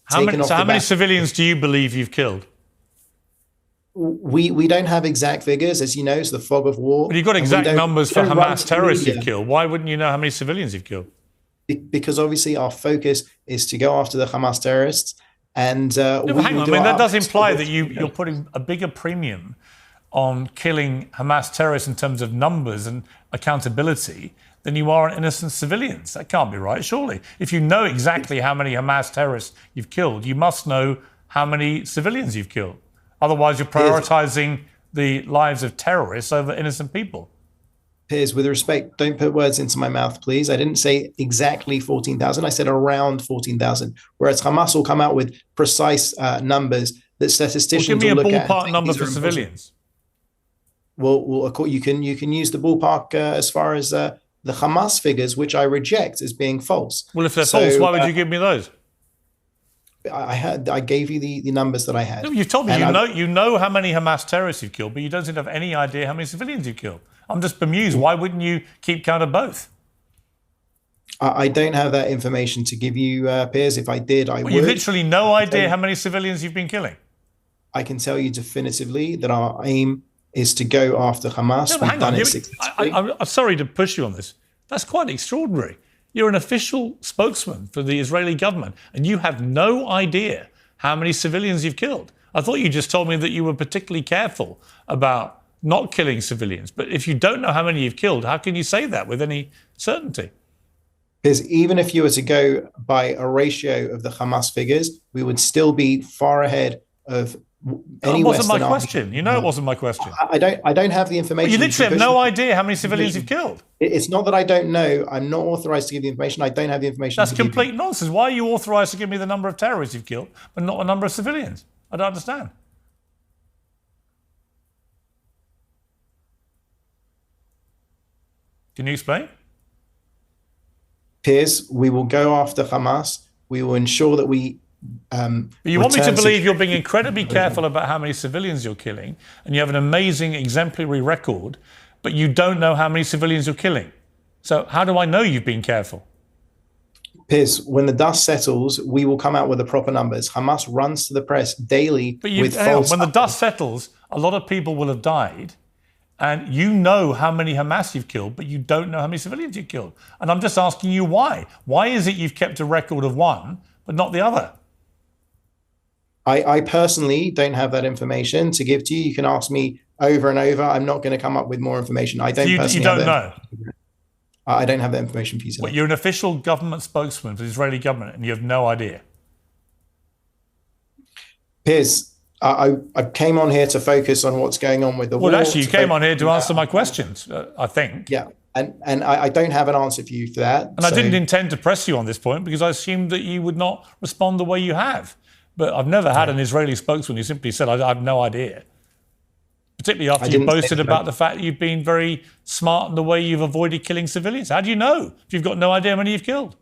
How many civilians do you believe you've killed? We don't have exact figures, as you know, it's the fog of war. But you've got exact numbers for Hamas terrorists you've killed. Why wouldn't you know how many civilians you've killed? Because obviously our focus is to go after the Hamas terrorists. And hang on, I mean, that does imply that you're putting a bigger premium on killing Hamas terrorists in terms of numbers and accountability than you are on innocent civilians. That can't be right, surely. If you know exactly how many Hamas terrorists you've killed, you must know how many civilians you've killed. Otherwise, you're prioritising the lives of terrorists over innocent people. Piers, with respect, don't put words into my mouth, please. I didn't say exactly 14,000. I said around 14,000, whereas Hamas will come out with precise numbers that statisticians will look at. Give me a ballpark number for civilians. Well, you can use the ballpark as far as the Hamas figures, which I reject as being false. Well, if they're false, why would you give me those? I gave you the numbers that I had. No, you've told me you know how many Hamas terrorists you've killed, but you don't seem to have any idea how many civilians you've killed. I'm just bemused. Why wouldn't you keep count of both? I don't have that information to give you, Piers. If I did, I would. You literally no idea how many civilians you've been killing? I can tell you definitively that our aim is to go after Hamas. No, hang on. I'm sorry to push you on this. That's quite extraordinary. You're an official spokesman for the Israeli government, and you have no idea how many civilians you've killed. I thought you just told me that you were particularly careful about not killing civilians. But if you don't know how many you've killed, how can you say that with any certainty? Because even if you were to go by a ratio of the Hamas figures, we would still be far ahead of any Western army. It wasn't my question. You know it wasn't my question. I don't have the information. Well, you literally have no idea how many civilians you've killed. It's not that I don't know. I'm not authorized to give the information. I don't have the information. That's complete nonsense. Why are you authorized to give me the number of terrorists you've killed, but not the number of civilians? I don't understand. Can you explain? Piers, we will go after Hamas. We will ensure that we... but you want me to believe you're being incredibly careful about how many civilians you're killing, and you have an amazing exemplary record, but you don't know how many civilians you're killing. So how do I know you've been careful? Piers, when the dust settles, we will come out with the proper numbers. Hamas runs to the press daily with false... When the dust settles, a lot of people will have died, and you know how many Hamas you've killed, but you don't know how many civilians you've killed. And I'm just asking you why. Why is it you've kept a record of one, but not the other? I personally don't have that information to give to you. You can ask me over and over. I'm not going to come up with more information. I don't personally You don't know? I don't have that information for you. Well, you're an official government spokesman for the Israeli government, and you have no idea. Piers, I came on here to focus on what's going on with the war. Well, actually, you came on here to answer my questions, I think. Yeah, and I don't have an answer for you for that. And I didn't intend to press you on this point because I assumed that you would not respond the way you have. But I've never had an Israeli spokesman who simply said, I have no idea. Particularly after you boasted about the fact that you've been very smart in the way you've avoided killing civilians. How do you know if you've got no idea how many you've killed?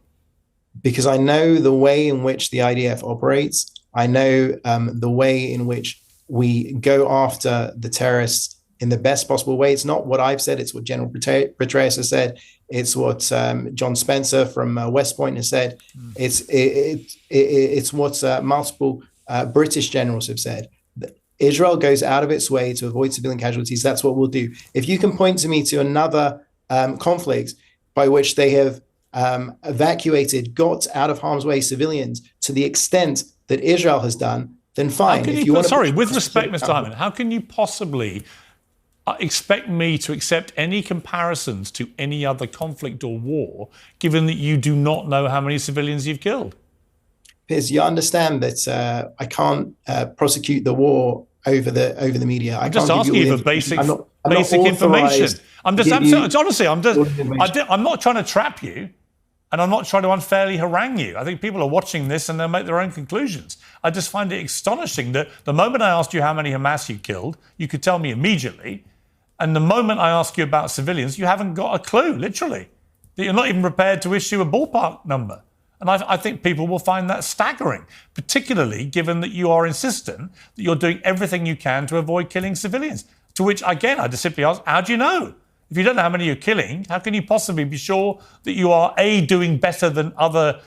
Because I know the way in which the IDF operates. I know the way in which we go after the terrorists in the best possible way. It's not what I've said. It's what General Petraeus has said. It's what John Spencer from West Point has said. It's what multiple British generals have said. Israel goes out of its way to avoid civilian casualties. That's what we'll do. If you can point to me to another conflict by which they have evacuated, got out of harm's way civilians to the extent that Israel has done, then fine. With respect, Mr. Hyman, how can you possibly expect me to accept any comparisons to any other conflict or war, given that you do not know how many civilians you've killed? Piers, you understand that I can't prosecute the war over the media. I'm just asking you for basic information. I'm not trying to trap you, and I'm not trying to unfairly harangue you. I think people are watching this and they'll make their own conclusions. I just find it astonishing that the moment I asked you how many Hamas you killed, you could tell me immediately. And the moment I ask you about civilians, you haven't got a clue, literally. That you're not even prepared to issue a ballpark number. And I think people will find that staggering, particularly given that you are insistent that you're doing everything you can to avoid killing civilians. To which, again, I just simply ask, how do you know? If you don't know how many you're killing, how can you possibly be sure that you are, A, doing better than other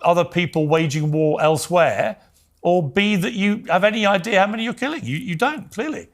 other people waging war elsewhere, or B, that you have any idea how many you're killing. You don't, clearly.